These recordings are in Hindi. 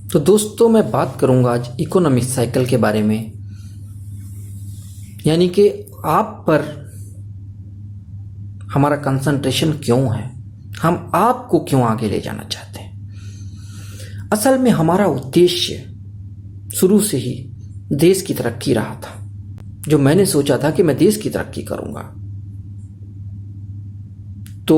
तो दोस्तों, मैं बात करूंगा आज इकोनॉमिक साइकिल के बारे में, यानी कि आप पर हमारा कंसंट्रेशन क्यों है, हम आपको क्यों आगे ले जाना चाहते हैं। असल में हमारा उद्देश्य शुरू से ही देश की तरक्की रहा था। जो मैंने सोचा था कि मैं देश की तरक्की करूंगा, तो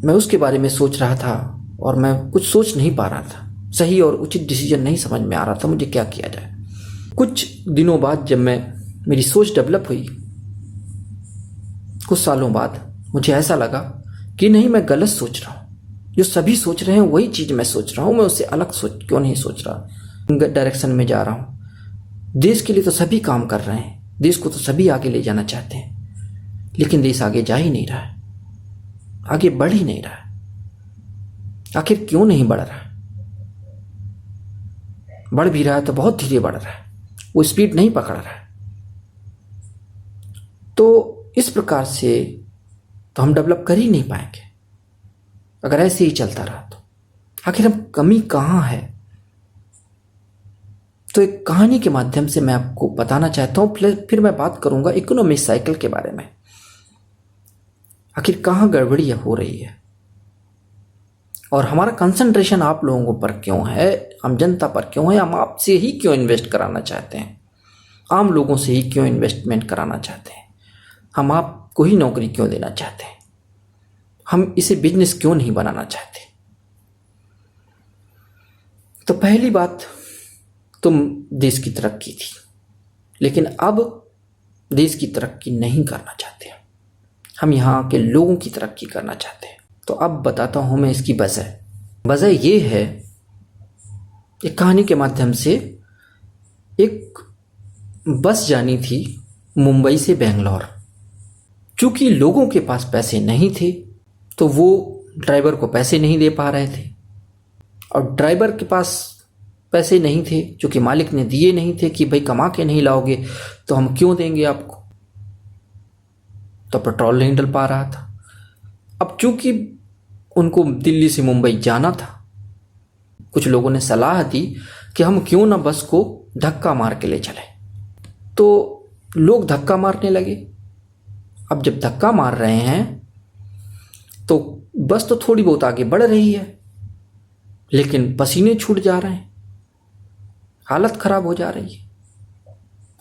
मैं उसके बारे में सोच रहा था और मैं कुछ सोच नहीं पा रहा था। सही और उचित डिसीजन नहीं समझ में आ रहा था मुझे क्या किया जाए। कुछ दिनों बाद जब मेरी सोच डेवलप हुई, कुछ सालों बाद मुझे ऐसा लगा कि नहीं, मैं गलत सोच रहा हूँ। जो सभी सोच रहे हैं वही चीज़ मैं सोच रहा हूँ, मैं उससे अलग सोच क्यों नहीं सोच रहा। डायरेक्शन में जा रहा हूँ। देश के लिए तो सभी काम कर रहे हैं, देश को तो सभी आगे ले जाना चाहते हैं, लेकिन देश आगे जा ही नहीं रहा है, आगे बढ़ ही नहीं रहा है। आखिर क्यों नहीं बढ़ रहा है? बढ़ भी रहा है तो बहुत धीरे बढ़ रहा है, वो स्पीड नहीं पकड़ रहा है। तो इस प्रकार से तो हम डेवलप कर ही नहीं पाएंगे अगर ऐसे ही चलता रहा तो। आखिर हम कमी कहाँ है? तो एक कहानी के माध्यम से मैं आपको बताना चाहता हूँ। फिर मैं बात करूंगा इकोनॉमिक साइकिल के बारे में। आखिर कहाँ गड़बड़ी हो रही है और हमारा कंसंट्रेशन आप लोगों पर क्यों है, हम जनता पर क्यों है, हम आपसे ही क्यों इन्वेस्ट कराना चाहते हैं, आम लोगों से ही क्यों इन्वेस्टमेंट कराना चाहते हैं, हम आपको ही नौकरी क्यों देना चाहते हैं, हम इसे बिजनेस क्यों नहीं बनाना चाहते। तो पहली बात, तुम देश की तरक्की थी, लेकिन अब देश की तरक्की नहीं करना चाहते, हम यहाँ के लोगों की तरक्की करना चाहते हैं। तो अब बताता हूँ मैं इसकी वजह ये है, एक कहानी के माध्यम से। एक बस जानी थी मुंबई से बेंगलोर। चूंकि लोगों के पास पैसे नहीं थे तो वो ड्राइवर को पैसे नहीं दे पा रहे थे, और ड्राइवर के पास पैसे नहीं थे चूंकि मालिक ने दिए नहीं थे कि भाई कमा के नहीं लाओगे तो हम क्यों देंगे आपको। तो पेट्रोल नहीं डल पा रहा था। अब चूंकि उनको दिल्ली से मुंबई जाना था, कुछ लोगों ने सलाह दी कि हम क्यों ना बस को धक्का मार के ले चले। तो लोग धक्का मारने लगे। अब जब धक्का मार रहे हैं तो बस तो थोड़ी बहुत आगे बढ़ रही है, लेकिन पसीने छूट जा रहे हैं, हालत खराब हो जा रही है।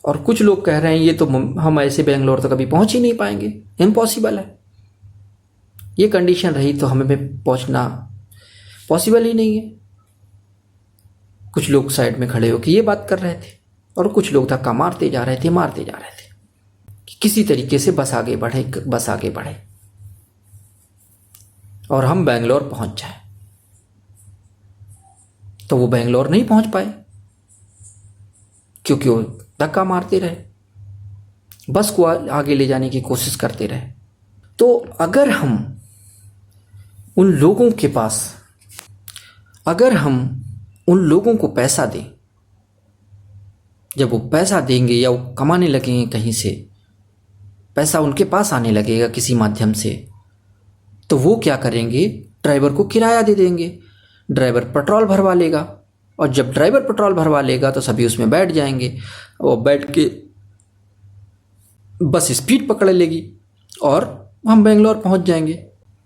और कुछ लोग कह रहे हैं ये तो हम ऐसे बेंगलोर तो कभी पहुंच ही नहीं पाएंगे, इम्पॉसिबल है। ये कंडीशन रही तो हमें पहुंचना पॉसिबल ही नहीं है। कुछ लोग साइड में खड़े होकर ये बात कर रहे थे और कुछ लोग धक्का मारते जा रहे थे कि किसी तरीके से बस आगे बढ़े और हम बेंगलोर पहुंच जाएं। तो वो बेंगलोर नहीं पहुंच पाए क्योंकि वो धक्का मारते रहे, बस को आगे ले जाने की कोशिश करते रहे। तो अगर हम उन लोगों को पैसा दें, जब वो पैसा देंगे या वो कमाने लगेंगे, कहीं से पैसा उनके पास आने लगेगा किसी माध्यम से, तो वो क्या करेंगे, ड्राइवर को किराया दे देंगे, ड्राइवर पेट्रोल भरवा लेगा, और जब ड्राइवर पेट्रोल भरवा लेगा तो सभी उसमें बैठ जाएंगे और बैठ के बस स्पीड पकड़ लेगी और हम बेंगलोर पहुंच जाएंगे।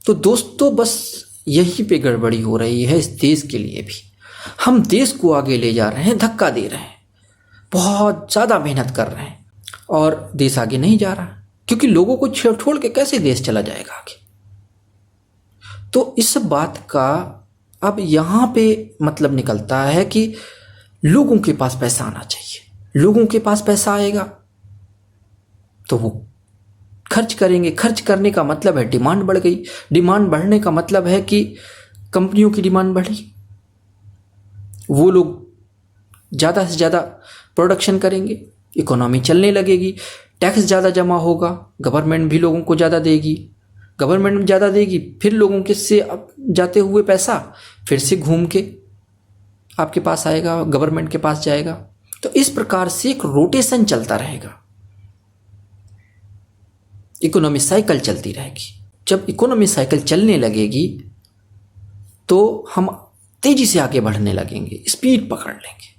तो दोस्तों, बस यहीं पे गड़बड़ी हो रही है इस देश के लिए भी। हम देश को आगे ले जा रहे हैं, धक्का दे रहे हैं, बहुत ज़्यादा मेहनत कर रहे हैं, और देश आगे नहीं जा रहा क्योंकि लोगों को छोड़ के कैसे देश चला जाएगा आगे। तो इस बात का अब यहाँ पे मतलब निकलता है कि लोगों के पास पैसा आना चाहिए। लोगों के पास पैसा आएगा तो वो खर्च करेंगे। खर्च करने का मतलब है डिमांड बढ़ गई। डिमांड बढ़ने का मतलब है कि कंपनियों की डिमांड बढ़ी, वो लोग ज़्यादा से ज़्यादा प्रोडक्शन करेंगे, इकोनॉमी चलने लगेगी, टैक्स ज़्यादा जमा होगा, गवर्नमेंट भी लोगों को ज़्यादा देगी, गवर्नमेंट ज़्यादा देगी, फिर लोगों के से जाते हुए पैसा फिर से घूम के आपके पास आएगा, गवर्नमेंट के पास जाएगा। तो इस प्रकार से एक रोटेशन चलता रहेगा, इकोनॉमी साइकिल चलती रहेगी। जब इकोनॉमी साइकिल चलने लगेगी तो हम तेजी से आगे बढ़ने लगेंगे, स्पीड पकड़ लेंगे।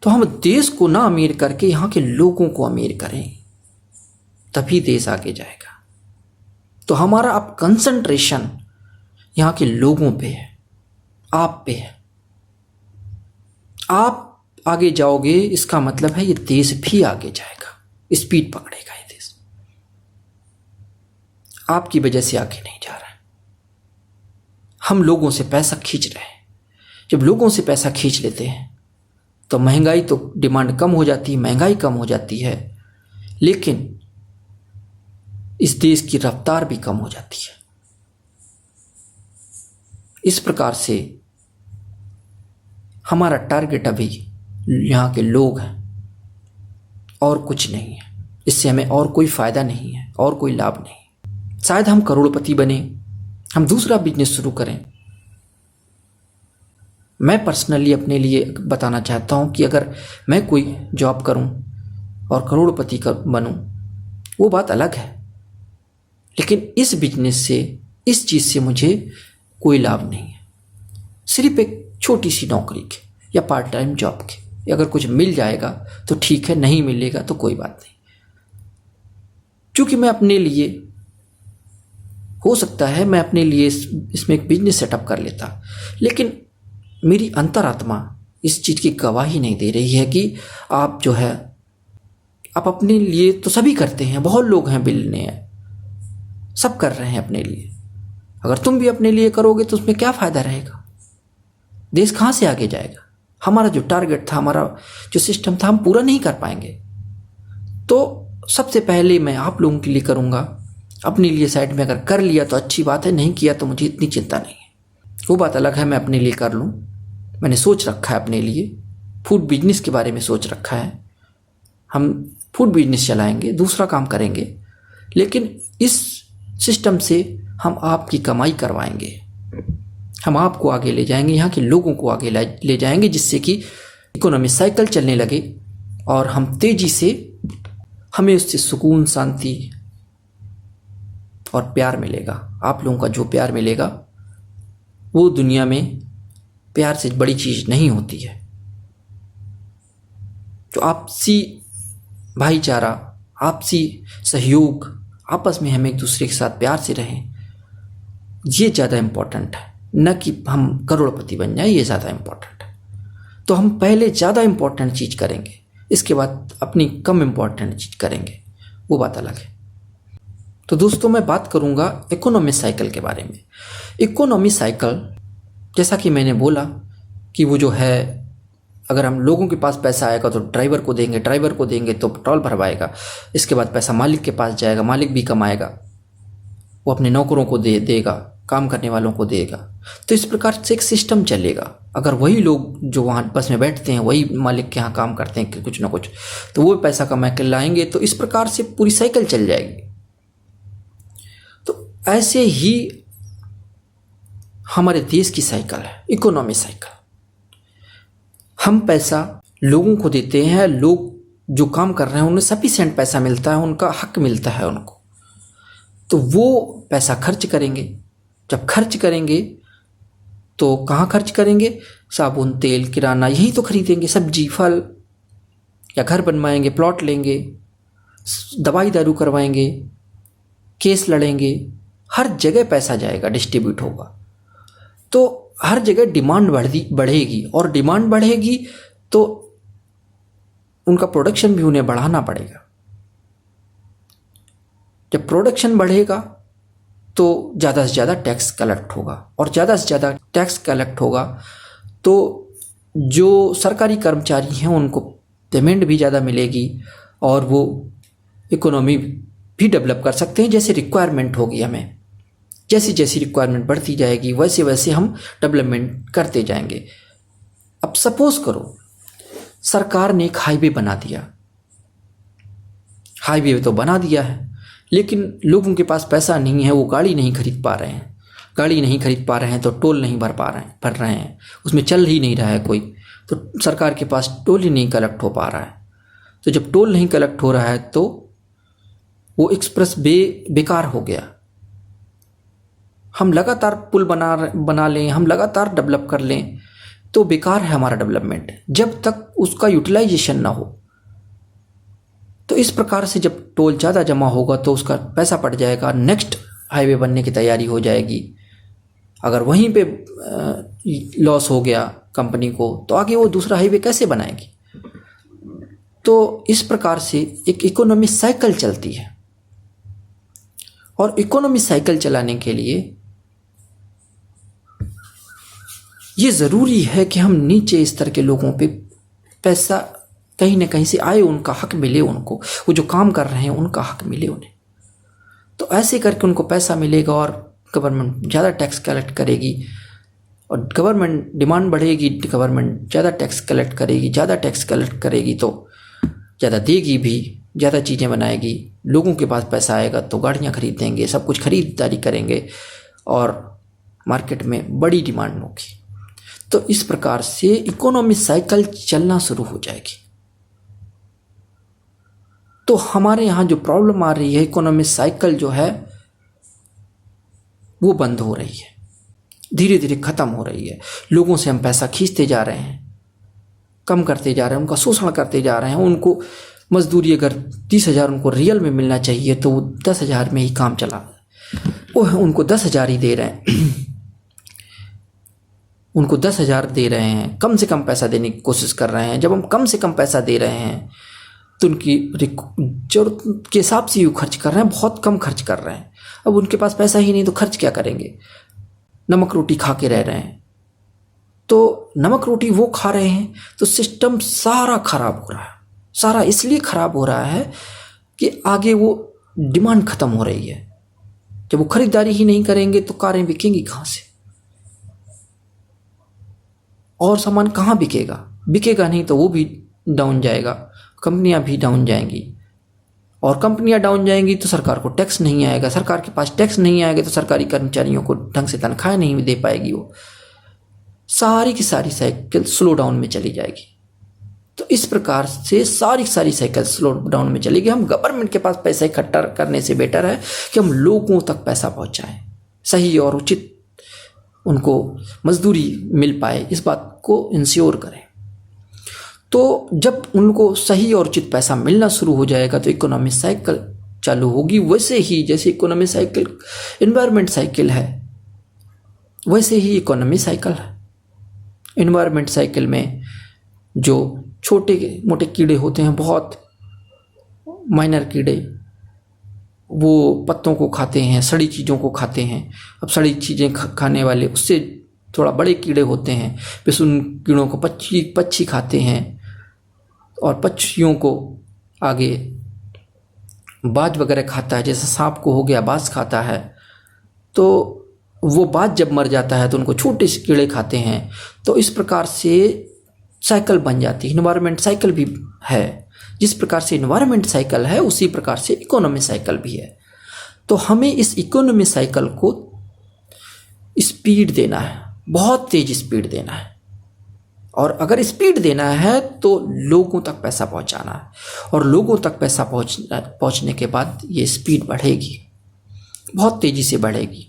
तो हम देश को ना अमीर करके यहाँ के लोगों को अमीर करें, तभी देश आगे जाएगा। तो हमारा अब कंसंट्रेशन यहाँ के लोगों पे है, आप पे है। आप आगे जाओगे, इसका मतलब है ये देश भी आगे जाएगा, स्पीड पकड़ेगा ये देश। आपकी वजह से आगे नहीं जा रहा है। हम लोगों से पैसा खींच रहे हैं। जब लोगों से पैसा खींच लेते हैं तो महंगाई, तो डिमांड कम हो जाती है, महंगाई कम हो जाती है, लेकिन इस देश की रफ्तार भी कम हो जाती है। इस प्रकार से हमारा टारगेट अभी यहाँ के लोग हैं और कुछ नहीं है। इससे हमें और कोई फायदा नहीं है और कोई लाभ नहीं। शायद हम करोड़पति बने, हम दूसरा बिजनेस शुरू करें। मैं पर्सनली अपने लिए बताना चाहता हूँ कि अगर मैं कोई जॉब करूँ और करोड़पति बनूँ, वो बात अलग है, लेकिन इस बिजनेस से, इस चीज़ से मुझे कोई लाभ नहीं है। सिर्फ एक छोटी सी नौकरी के या पार्ट टाइम जॉब के, अगर कुछ मिल जाएगा तो ठीक है, नहीं मिलेगा तो कोई बात नहीं। क्योंकि मैं अपने लिए, हो सकता है मैं अपने लिए इसमें एक बिजनेस सेटअप कर लेता, लेकिन मेरी अंतरात्मा इस चीज़ की गवाही नहीं दे रही है कि आप जो है, आप अपने लिए तो सभी करते हैं, बहुत लोग हैं, बिलियनियर सब कर रहे हैं अपने लिए। अगर तुम भी अपने लिए करोगे तो उसमें क्या फ़ायदा रहेगा? देश कहाँ से आगे जाएगा? हमारा जो टारगेट था, हमारा जो सिस्टम था, हम पूरा नहीं कर पाएंगे। तो सबसे पहले मैं आप लोगों के लिए करूँगा, अपने लिए साइड में अगर कर लिया तो अच्छी बात है, नहीं किया तो मुझे इतनी चिंता नहीं है। वो बात अलग है, मैं अपने लिए कर लूँ। मैंने सोच रखा है अपने लिए, फूड बिजनेस के बारे में सोच रखा है। हम फूड बिजनेस चलाएंगे, दूसरा काम करेंगे, लेकिन इस सिस्टम से हम आपकी कमाई करवाएंगे, हम आपको आगे ले जाएंगे, यहाँ के लोगों को आगे ले जाएंगे, जिससे कि इकोनॉमी साइकिल चलने लगे और हम तेजी से, हमें उससे सुकून, शांति और प्यार मिलेगा। आप लोगों का जो प्यार मिलेगा वो दुनिया में प्यार से बड़ी चीज़ नहीं होती है। जो आपसी भाईचारा, आपसी सहयोग, आपस में हम एक दूसरे के साथ प्यार से रहें, ये ज़्यादा इम्पोर्टेंट है, न कि हम करोड़पति बन जाए, ये ज़्यादा इम्पोर्टेंट है। तो हम पहले ज़्यादा इम्पोर्टेंट चीज़ करेंगे, इसके बाद अपनी कम इम्पोर्टेंट चीज़ करेंगे, वो बात अलग है। तो दोस्तों, मैं बात करूँगा इकोनॉमी साइकिल के बारे में। इकोनॉमी साइकिल, जैसा कि मैंने बोला कि वो जो है, अगर हम लोगों के पास पैसा आएगा तो ड्राइवर को देंगे, ड्राइवर को देंगे तो पेट्रोल भरवाएगा, इसके बाद पैसा मालिक के पास जाएगा, मालिक भी कमाएगा, वो अपने नौकरों को देगा, काम करने वालों को देगा। तो इस प्रकार से एक सिस्टम चलेगा। अगर वही लोग जो वहाँ बस में बैठते हैं वही मालिक के यहाँ काम करते हैं कि कुछ ना कुछ, तो वो पैसा कमा के लाएंगे, तो इस प्रकार से पूरी साइकिल चल जाएगी। तो ऐसे ही हमारे देश की साइकिल है, इकोनॉमी साइकिल। हम पैसा लोगों को देते हैं, लोग जो काम कर रहे हैं उन्हें सफिशिएंट पैसा मिलता है, उनका हक मिलता है उनको, तो वो पैसा खर्च करेंगे। जब खर्च करेंगे तो कहाँ खर्च करेंगे? साबुन, तेल, किराना, यही तो खरीदेंगे, सब्जी, फल, या घर बनवाएंगे, प्लॉट लेंगे, दवाई दारू करवाएंगे, केस लड़ेंगे, हर जगह पैसा जाएगा, डिस्ट्रीब्यूट होगा। तो हर जगह डिमांड बढ़ेगी, और डिमांड बढ़ेगी तो उनका प्रोडक्शन भी उन्हें बढ़ाना पड़ेगा। जब प्रोडक्शन बढ़ेगा तो ज़्यादा से ज़्यादा टैक्स कलेक्ट होगा, और ज़्यादा से ज़्यादा टैक्स कलेक्ट होगा तो जो सरकारी कर्मचारी हैं उनको पेमेंट भी ज़्यादा मिलेगी, और वो इकोनॉमी भी डेवलप कर सकते हैं। जैसे रिक्वायरमेंट होगी, हमें जैसी जैसी रिक्वायरमेंट बढ़ती जाएगी वैसे वैसे हम डेवलपमेंट करते जाएंगे। अब सपोज करो सरकार ने एक हाईवे बना दिया, हाईवे तो बना दिया है, लेकिन लोगों के पास पैसा नहीं है, वो गाड़ी नहीं खरीद पा रहे हैं। गाड़ी नहीं खरीद पा रहे हैं तो टोल नहीं भर रहे हैं, उसमें चल ही नहीं रहा है कोई, तो सरकार के पास टोल ही नहीं कलेक्ट हो पा रहा है। तो जब टोल नहीं कलेक्ट हो रहा है तो वो एक्सप्रेस बेकार हो गया, हम लगातार पुल बना लें, हम लगातार डेवलप कर लें, तो बेकार है हमारा डेवलपमेंट जब तक उसका यूटिलाइजेशन ना हो। तो इस प्रकार से जब टोल ज़्यादा जमा होगा तो उसका पैसा पड़ जाएगा, नेक्स्ट हाईवे बनने की तैयारी हो जाएगी। अगर वहीं पे लॉस हो गया कंपनी को तो आगे वो दूसरा हाईवे कैसे बनाएगी। तो इस प्रकार से एक इकोनॉमी साइकिल चलती है, और इकोनॉमी साइकिल चलाने के लिए ये ज़रूरी है कि हम नीचे स्तर के लोगों पे पैसा कहीं ना कहीं से आए, उनका हक मिले उनको, वो जो काम कर रहे हैं उनका हक मिले उन्हें। तो ऐसे करके उनको पैसा मिलेगा और गवर्नमेंट ज़्यादा टैक्स कलेक्ट करेगी, और गवर्नमेंट डिमांड बढ़ेगी, गवर्नमेंट ज़्यादा टैक्स कलेक्ट करेगी, ज़्यादा टैक्स कलेक्ट करेगी तो ज़्यादा देगी भी, ज़्यादा चीज़ें बनाएगी। लोगों के पास पैसा आएगा तो गाड़ियाँ खरीदेंगे, सब कुछ खरीदारी करेंगे और मार्केट में बड़ी डिमांड होगी। तो इस प्रकार से इकोनॉमी साइकिल चलना शुरू हो जाएगी। तो हमारे यहाँ जो प्रॉब्लम आ रही है, इकोनॉमी साइकिल जो है वो बंद हो रही है, धीरे धीरे ख़त्म हो रही है। लोगों से हम पैसा खींचते जा रहे हैं, कम करते जा रहे हैं, उनका शोषण करते जा रहे हैं। उनको मजदूरी अगर 30,000 उनको रियल में मिलना चाहिए तो वो 10,000 में ही काम चला, वो उनको 10,000 ही दे रहे हैं। उनको 10,000 दे रहे हैं, कम से कम पैसा देने की कोशिश कर रहे हैं। जब हम कम से कम पैसा दे रहे हैं तो उनकी जरूरत के हिसाब से ही खर्च कर रहे हैं, बहुत कम खर्च कर रहे हैं। अब उनके पास पैसा ही नहीं तो खर्च क्या करेंगे, नमक रोटी खा के रह रहे हैं। तो नमक रोटी वो खा रहे हैं तो सिस्टम सारा खराब हो रहा है। सारा इसलिए खराब हो रहा है कि आगे वो डिमांड ख़त्म हो रही है। जब वो खरीदारी ही नहीं करेंगे तो कारें बिकेंगी कहाँ से, और सामान कहाँ बिकेगा, बिकेगा नहीं तो वो भी डाउन जाएगा, कंपनियां भी डाउन जाएंगी, और कंपनियां डाउन जाएंगी तो सरकार को टैक्स नहीं आएगा, सरकार के पास टैक्स नहीं आएगा तो सरकारी कर्मचारियों को ढंग से तनख्वाह नहीं दे पाएगी। वो सारी की सारी साइकिल स्लो डाउन में चली जाएगी। तो इस प्रकार से सारी साइकिल स्लो डाउन में चलेगी। हम गवर्नमेंट के पास पैसा इकट्ठा करने से बेटर है कि हम लोगों तक पैसा पहुंचाएं, सही और उचित उनको मजदूरी मिल पाए, इस बात को इंश्योर करें। तो जब उनको सही और उचित पैसा मिलना शुरू हो जाएगा तो इकोनॉमी साइकिल चालू होगी। वैसे ही जैसे इकोनॉमी साइकिल एनवायरनमेंट साइकिल है, वैसे ही इकोनॉमी साइकिल है। एनवायरनमेंट साइकिल में जो छोटे मोटे कीड़े होते हैं, बहुत माइनर कीड़े, वो पत्तों को खाते हैं, सड़ी चीज़ों को खाते हैं। अब सड़ी चीज़ें खाने वाले उससे थोड़ा बड़े कीड़े होते हैं, फिर उन कीड़ों को पक्षी खाते हैं, और पक्षियों को आगे बाज वगैरह खाता है। जैसे सांप को हो गया, बाज खाता है, तो वो बाज जब मर जाता है तो उनको छोटे से कीड़े खाते हैं। तो इस प्रकार से साइकिल बन जाती है। इन्वायरमेंट साइकिल भी है, जिस प्रकार से इन्वायरमेंट साइकिल है उसी प्रकार से इकोनॉमी साइकिल भी है। तो हमें इस इकोनॉमी साइकिल को स्पीड देना है, बहुत तेज स्पीड देना है। और अगर स्पीड देना है तो लोगों तक पैसा पहुंचाना है, और लोगों तक पैसा पहुंचने के बाद ये स्पीड बढ़ेगी, बहुत तेजी से बढ़ेगी।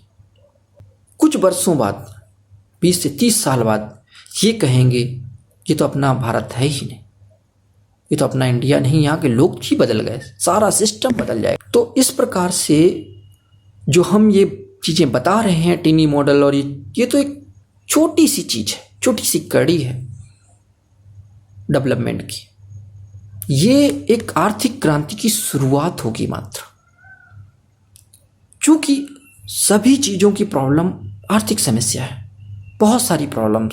कुछ वर्षों बाद, 20 से 30 साल बाद ये कहेंगे ये तो अपना भारत है ही नहीं, ये तो अपना इंडिया नहीं, यहाँ के लोग ही बदल गए, सारा सिस्टम बदल जाएगा। तो इस प्रकार से जो हम ये चीज़ें बता रहे हैं, टीनी मॉडल, और ये तो एक छोटी सी चीज़ है, छोटी सी कड़ी है डेवलपमेंट की। ये एक आर्थिक क्रांति की शुरुआत होगी मात्र। चूंकि सभी चीज़ों की प्रॉब्लम आर्थिक समस्या है, बहुत सारी प्रॉब्लम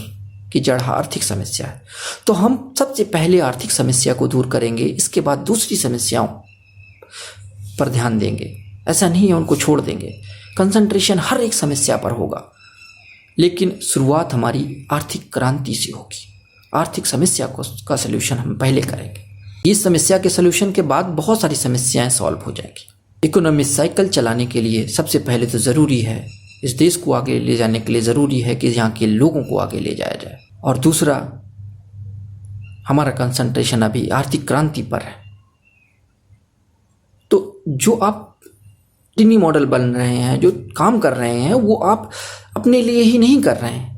की जड़ आर्थिक समस्या है। तो हम सबसे पहले आर्थिक समस्या को दूर करेंगे, इसके बाद दूसरी समस्याओं पर ध्यान देंगे। ऐसा नहीं है उनको छोड़ देंगे, कंसंट्रेशन हर एक समस्या पर होगा, लेकिन शुरुआत हमारी आर्थिक क्रांति से होगी। आर्थिक समस्या का सलूशन हम पहले करेंगे। इस समस्या के सलूशन के बाद बहुत सारी समस्याएं सॉल्व हो जाएंगी। इकोनॉमी साइकिल चलाने के लिए सबसे पहले तो ज़रूरी है, इस देश को आगे ले जाने के लिए ज़रूरी है कि यहाँ के लोगों को आगे ले जाया जाए। और दूसरा, हमारा कंसंट्रेशन अभी आर्थिक क्रांति पर है। तो जो आप टिनी मॉडल बन रहे हैं, जो काम कर रहे हैं, वो आप अपने लिए ही नहीं कर रहे हैं,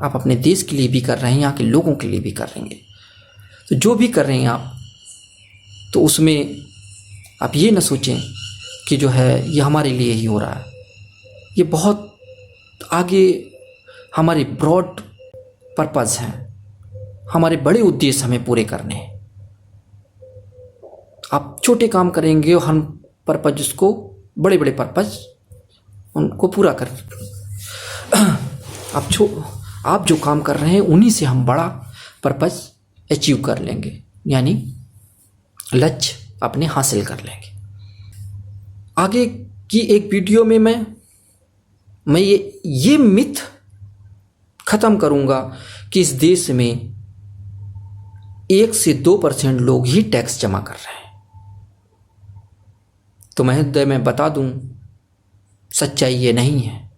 आप अपने देश के लिए भी कर रहे हैं, यहाँ के लोगों के लिए भी कर रहे हैं। तो जो भी कर रहे हैं आप, तो उसमें आप ये ना सोचें कि जो है ये हमारे लिए ही हो रहा है। ये बहुत आगे हमारे ब्रॉड पर्पस हैं, हमारे बड़े उद्देश्य हमें पूरे करने हैं। आप छोटे काम करेंगे और हम पर्पस जिसको बड़े बड़े पर्पस उनको पूरा कर आप जो काम कर रहे हैं उन्हीं से हम बड़ा पर्पस अचीव कर लेंगे, यानी लक्ष्य अपने हासिल कर लेंगे। आगे की एक वीडियो में मैं ये मिथ खत्म करूंगा कि इस देश में 1 से 2% लोग ही टैक्स जमा कर रहे हैं। तो मैं बता दूं, सच्चाई ये नहीं है,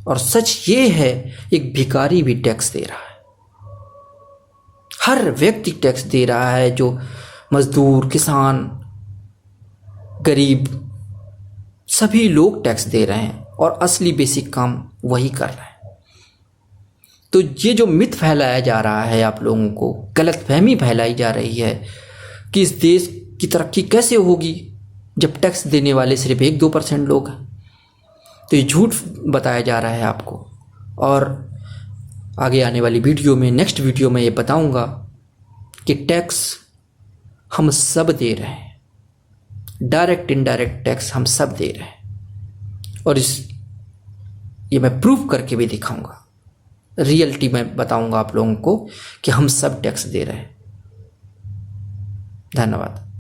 और सच ये है एक भिखारी भी टैक्स दे रहा है। हर व्यक्ति टैक्स दे रहा है, जो मजदूर, किसान, गरीब, सभी लोग टैक्स दे रहे हैं और असली बेसिक काम वही कर रहे हैं। तो ये जो मिथ फैलाया जा रहा है, आप लोगों को गलतफहमी फैलाई जा रही है कि इस देश की तरक्की कैसे होगी जब टैक्स देने वाले सिर्फ 1-2% लोग हैं, तो ये झूठ बताया जा रहा है आपको। और आगे आने वाली वीडियो में, नेक्स्ट वीडियो में ये बताऊंगा कि टैक्स हम सब दे रहे हैं, डायरेक्ट इनडायरेक्ट टैक्स हम सब दे रहे हैं, और ये मैं प्रूफ करके भी दिखाऊंगा। रियलिटी में बताऊंगा आप लोगों को कि हम सब टैक्स दे रहे हैं। धन्यवाद।